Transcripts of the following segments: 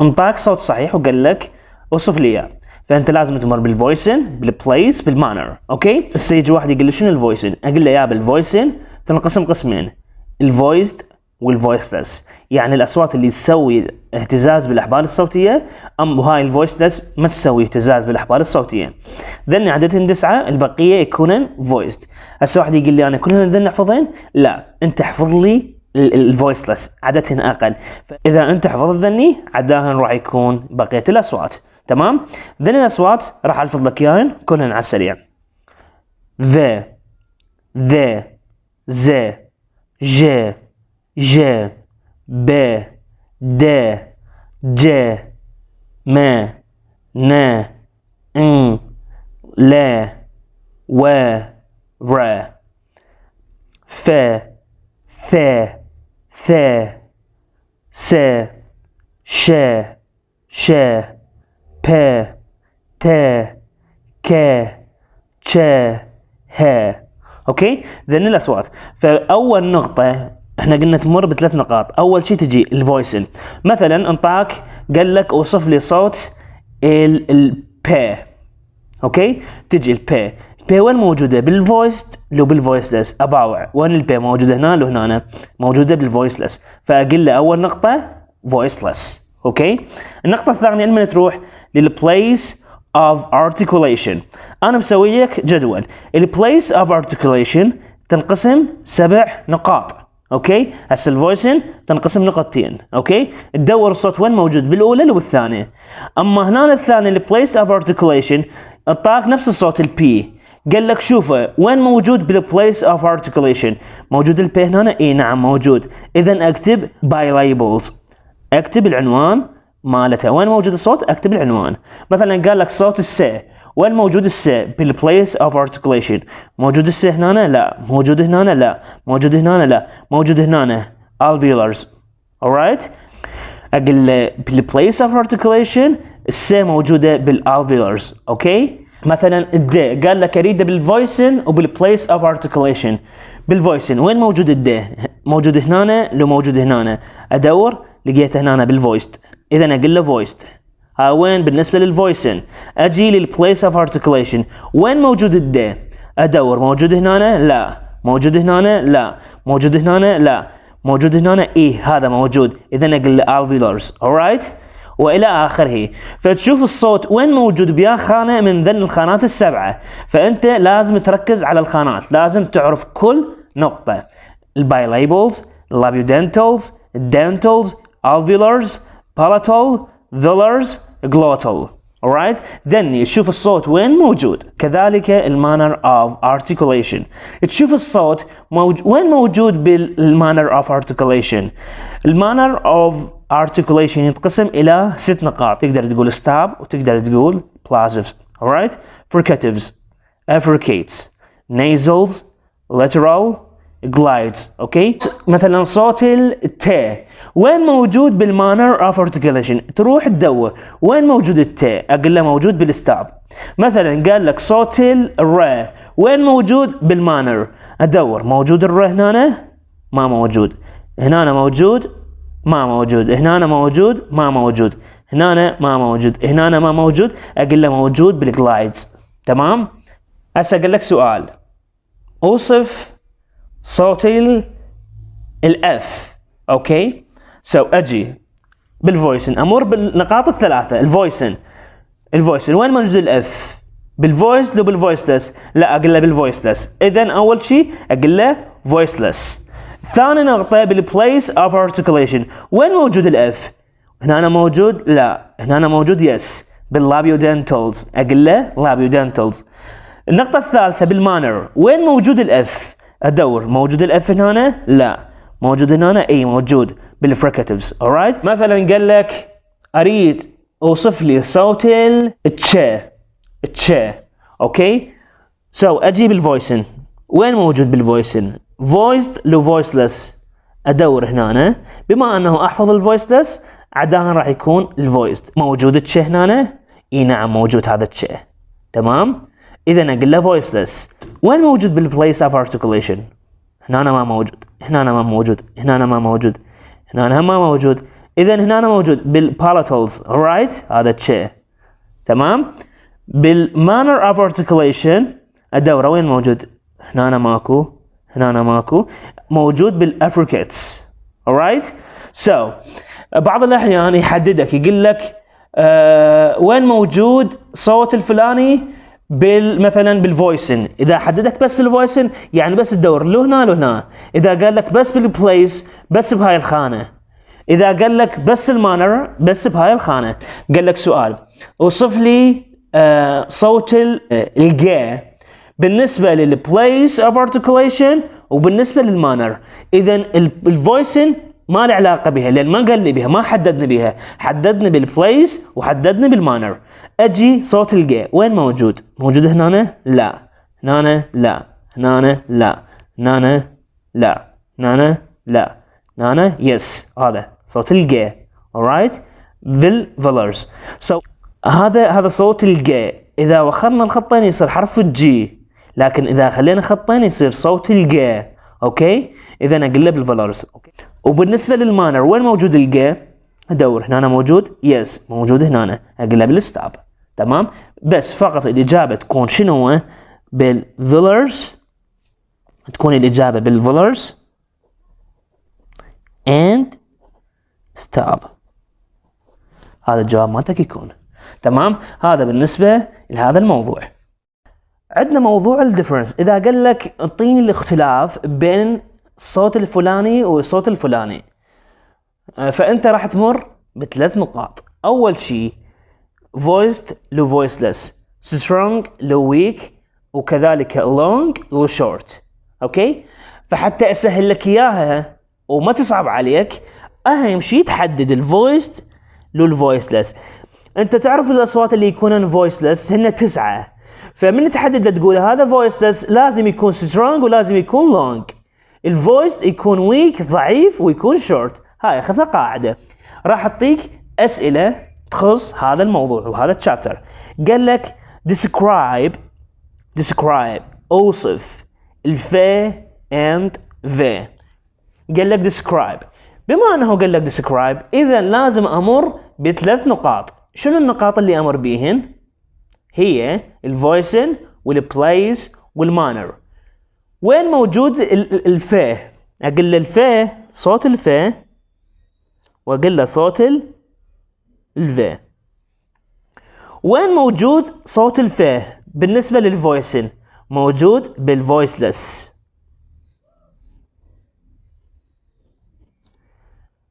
انطاك صوت صحيح وقال لك اوصف لي اياه، فانت لازم تمر بالفويسن، بالبليس، بالمانر. اوكي، هسه يجي واحد يقول لي شنو الفويسن؟ اقول له يا بالفويسن تنقسم قسمين، الفويسد والفويسلس، يعني الاصوات اللي تسوي اهتزاز بالاحبال الصوتيه، وهاي الفويسلس ما تسوي اهتزاز بالاحبال الصوتيه. ذن عددهن 9، البقيه يكونن فويسد. هسه واحد يقول لي انا كلهن ذن احفظهن؟ لا، انت احفظ لي الفويسلس عددهن اقل، فاذا انت حفظت ذني عداهن راح يكون بقيه الاصوات. تمام؟ ذن الاصوات راح الفظ لك اياهن كلهن على السريع. ذ، ذ، ز، ج، ج، ب، د، ج، م، ن، ن، ل، و، ر، ف، ث، ث، س، ش، ش، ب، ت، ك، ش، ه. اوكي، ذن الاصوات. فاول نقطه احنا قلنا تمر بثلاث نقاط. اول شيء تجي الفويسن، مثلا انطاك قال لك اوصف لي صوت البي. اوكي، تجي البي وين موجوده؟ بالفويسد لو بالفويسلس؟ اباوع وين البي موجوده؟ هنا لو هنا؟ موجوده بالفويسلس، فاقول له اول نقطه فويسلس. اوكي، النقطه الثانيه لما تروح للبليس of articulation، انا مسوي لك جدول. البليس of articulation تنقسم 7 نقاط. اوكي، هسه الفويسن تنقسم نقطتين. اوكي، تدور الصوت وين موجود، بالاولى لو بالثانيه. اما هنا الثاني البليس of articulation اعطاك نفس الصوت البي، قال لك شوفه وين موجود بالبليس of articulation. موجود البي هنا؟ اي نعم موجود. اذا اكتب باي ليبلز، اكتب العنوان مالته. وين موجود الصوت؟ اكتب العنوان. مثلا قال لك صوت السي، وين موجود السي بالبليس اوف ارتكوليشن؟ موجود السي هنا؟ لا. موجود هنا؟ لا. موجود هنا؟ لا. موجود هنا alveolars. alright، اقول بالبليس اوف ارتكوليشن السي موجوده بالalveolars. اوكي، مثلا الدي قال لك اريده بالفويسن وبالبليس اوف ارتكوليشن. بالفويسن وين موجود الدي؟ موجود هنا لو موجود هنا؟ ادور لقيته هنا بالفويست، اذا اقول له فويست. ها وين بالنسبه للفويسن؟ اجي للبليس اوف ارتكوليشن، وين موجود الدي؟ ادور. موجود هنا؟ لا. موجود هنا؟ لا. موجود هنا؟ لا. موجود هنا؟ ايه هذا موجود، اذا اقول له alveolars. alright، والى اخره. فتشوف الصوت وين موجود بيا خانه من ذن الخانات السبعه، فانت لازم تركز على الخانات، لازم تعرف كل نقطه. البايليبلز، اللابيودنتالز، الدنتالز، alveolars، palatal، velars، glottal. alright، then تشوف الصوت وين موجود. كذلك المانر of articulation، تشوف الصوت وين موجود بالمانر of articulation. المانر of articulation ينقسم الى 6 نقاط، تقدر تقول stop وتقدر تقول plosives. alright، fricatives، affricates، nasals، lateral، glides. اوكي، مثلا صوت التي وين موجود بالمانر اوف ارتكوليشن؟ تروح تدور وين موجود التي، اقول له موجود بالستاب. مثلا قال لك صوت الر وين موجود بالمانر؟ ادور. موجود الر هنا؟ ما موجود. هنا موجود؟ ما موجود. هنا موجود؟ ما موجود. هنا ما موجود. هنا ما موجود. اقول له موجود بالجلايدز. تمام؟ هسه اقول لك سؤال، اوصف صوت الاف. اوكي، اجي بالفويسن، امر بالنقاط الثلاثه. الفويسن وين موجود الاف؟ بالفويس لو بالفويسلس؟ لا، اقول له بالفويسلس. اذا اول شيء اقول له فويسلس. ثاني نقطه بالبليس اوف ارتكوليشن، وين موجود الاف؟ هنا أنا موجود؟ لا. هنا أنا موجود؟ يس. باللابيودنتالز، اقول له لابيودنتالز. النقطه الثالثه بالمانر، وين موجود الاف؟ ادور. موجود الاف هنا؟ لا. موجود هنا؟ اي موجود بالفريكاتيفز. alright، مثلا قال لك اريد اوصف لي صوت التش. اوكي، اجي بالفويسن، وين موجود بالفويسن؟ voiced لو voiceless؟ ادور هنا. بما انه احفظ الفويسلس عداها راح يكون الفويست. موجود التش هنا؟ اي نعم موجود هذا التش. تمام، اذا اقول له voiceless. وين موجود بالبليس اوف ارتكوليشن؟ هنا ما موجود. هنا ما موجود. هنا ما موجود. هنا ما موجود. اذا هنا أنا موجود بالبالاتالز alright هذا تشي تمام. بالمانر اوف ارتكوليشن ادوره وين موجود؟ هنا أنا ماكو، هنا أنا ماكو، موجود بالافريكتس alright. so بعض الاحيان يحددك يقول لك وين موجود صوت الفلاني مثلا بالفويسن. اذا حددك بس بالفويسن يعني بس تدور له هنا له هنا. اذا قال لك بس بالبليس بس بهاي الخانه. اذا قال لك بس المانر بس بهاي الخانه. قال لك سؤال اوصف لي صوت الجا بالنسبه للبليس اوف ارتكوليشن وبالنسبه للمانر. اذا الفويسن ما له علاقه بها لان ما قال لي بها، ما حددني بها، حددني بالبليس وحددني بالمانر. اجي صوت الجا وين موجود؟ موجود هنا؟ لا. هنا؟ لا. هنا؟ لا. هنا؟ لا. هنا؟ لا. هنا؟ يس هذا صوت الجا alright بالفيلرز. هذا صوت الجا. اذا وخرنا الخطين يصير حرف الجي، لكن اذا خلينا خطين يصير صوت الجا. اوكي اذا اقلب بالفيلرز. اوكي وبالنسبه للمانر وين موجود الجا؟ ادور هنا موجود، يس موجود هنا، اقلب الستاب تمام. بس فقط الاجابه تكون شنو؟ بالفيلرز، تكون الاجابه بالفيلرز and stop. هذا الجواب مالتك يكون تمام. هذا بالنسبه لهذا الموضوع. عندنا موضوع الديفرنس. اذا قال لك اعطيني الاختلاف بين الصوت الفلاني والصوت الفلاني، فانت راح تمر بثلاث نقاط. اول شيء voiced لو voiceless، strong لو weak، وكذلك long لو short. اوكي فحتى اسهل لك اياها وما تصعب عليك اهم شيء تحدد الفويسد لو الفويسلس. انت تعرف الاصوات اللي يكونن فويسلس هن 9، فمن تحدد تقول هذا فويسلس لازم يكون سترونج ولازم يكون لونج. الفويس يكون ويك ضعيف ويكون شورت. هاي خذها قاعده. راح اعطيك اسئله تخص هذا الموضوع وهذا الشابتر. قال لك describe اوصف الفا and the. قال لك describe. بما انه قال لك describe اذا لازم امر بثلاث نقاط. شنو النقاط اللي امر بيهن؟ هي الفويسن والبلايز والمانر. وين موجود الفا؟ اقول له الفا صوت الفا واقول له صوت الفا. وين موجود صوت الفا بالنسبه للفويسن؟ موجود بالفويسلس.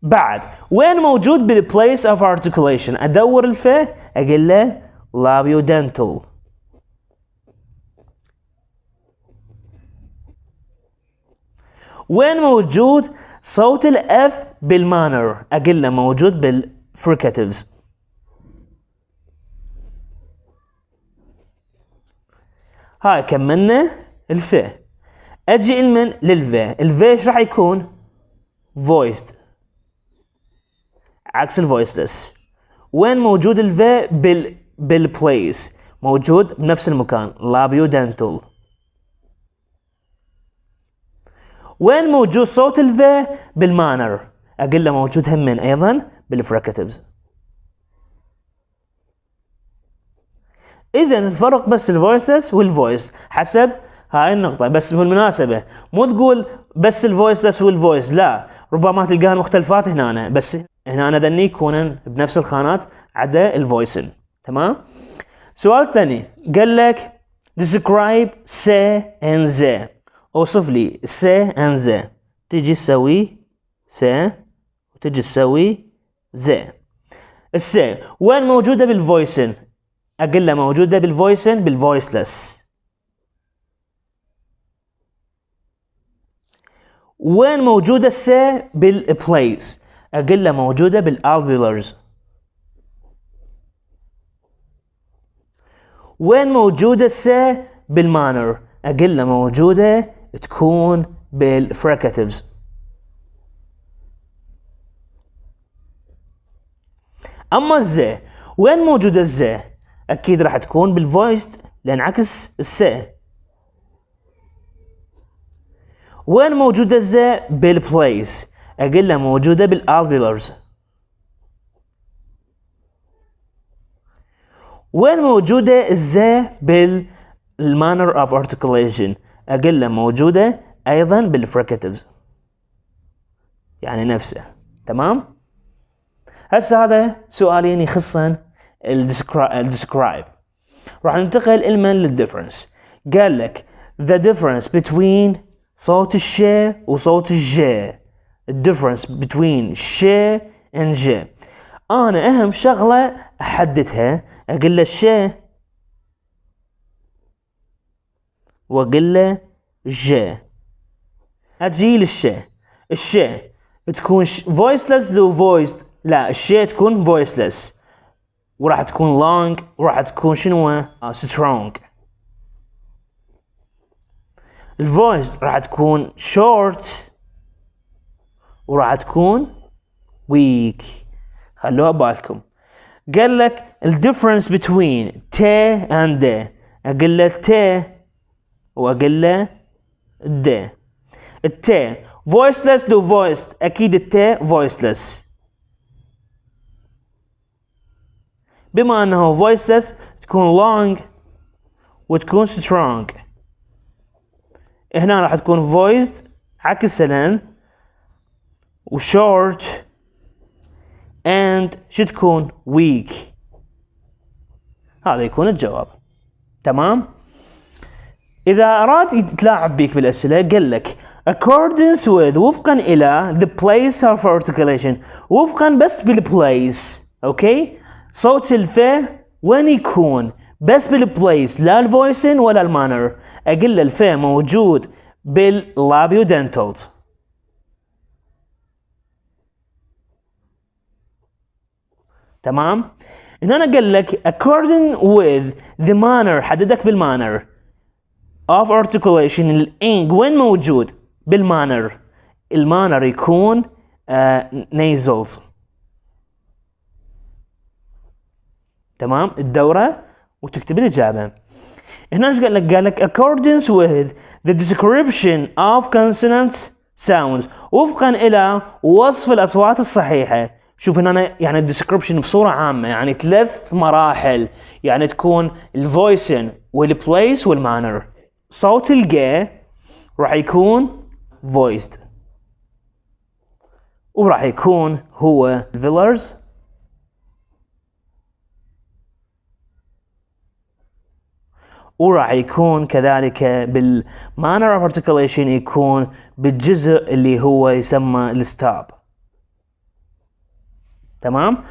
بعد وين موجود بالبليس اوف ارتكوليشن؟ ادور الفا اقول له لابيودنتال. وين موجود صوت الاف بالمانر؟ اقول له موجود بالفريكاتيفز. هاي كملنا الفا. اجي المن للفا. الفا ايش راح يكون؟ voiced عكس الفويسلس. وين موجود الفا؟ بالبليس، موجود بنفس المكان لابيودنتال. وين موجود صوت الفا؟ بالمانر. اقول له موجود همين ايضا بالفريكاتيفز. اذا الفرق بس الفويسلس والفويس حسب هاي النقطة. بس بالمناسبة مو تقول بس الفويسلس والفويس، لا، ربما تلقاها مختلفات هنا، بس هنا ذني يكونن بنفس الخانات عدا الفويسن. تمام. سؤال ثاني قال لك describe say and the. اوصف لي say and the. تجي تسوي say وتجي تسوي the. السي وين موجودة بالفويسن؟ اقول له موجودة بالفويسن بالفويسلس. وين موجودة السي؟ بالبليس. اقول له موجودة بالالفيولرز. وين موجودة السي؟ بالمانر. اقول له موجودة تكون بالفريكاتيفز. اما الزي وين موجودة الزي؟ اكيد راح تكون بالفويست لان عكس السي. وين موجودة الزي؟ بالبليس. اقول له موجودة بالالفيولرز. وين موجودة الزا بالmanner of articulation؟ أقول له موجودة أيضا بالفريكاتيفز، يعني نفسه. تمام؟ هسه هذا سؤالين يخصن الديسكرايب. راح ننتقل إلمن للديفرنس. قال لك the difference between صوت الش وصوت الج. الديفرنس between ش and ج. أنا أهم شغلة أحددها، أقول له الش وأقول له ج. أجي للش، الش تكون voiceless لو voiced؟ لا، الش تكون voiceless وراح تكون long وراح تكون شنو؟ strong. الvoiced راح تكون short وراح تكون weak. خلوها بالكم. قال لك الديفرنس between ت and د. أقول له ت وأقول له د. الت voiceless لو voiced؟ أكيد الت voiceless. بما أنه voiceless تكون long وتكون strong. هنا راح تكون voiced عكسا وshort and شو تكون weak. هذا يكون الجواب. تمام؟ إذا أراد يتلاعب بيك بالأسئلة قال لك accordance with وفقا إلى the place of articulation. وفقا بس بالplace. أوكي؟ صوت الفا وين يكون؟ بس بالبليس، لا الفويسن ولا المانر. أقول الفا موجود باللابيودنتالز. تمام؟ هنا قال لك according with the manner، حددك بالمانر of articulation. الإنج وين موجود؟ بالمانر. المانر يكون nasals. تمام؟ الدورة وتكتب الإجابة. هنا ايش قال لك؟ قال لك accordance with the description of consonants sounds. وفقا إلى وصف الأصوات الصحيحة. شوف هنا يعني description بصورة عامة، يعني 3 مراحل، يعني تكون الفويسن والبليس والمانر. صوت الجا راح يكون voiced وراح يكون هو fillers وراح يكون كذلك بالmanner of articulation يكون بالجزء اللي هو يسمى الستوب. تمام؟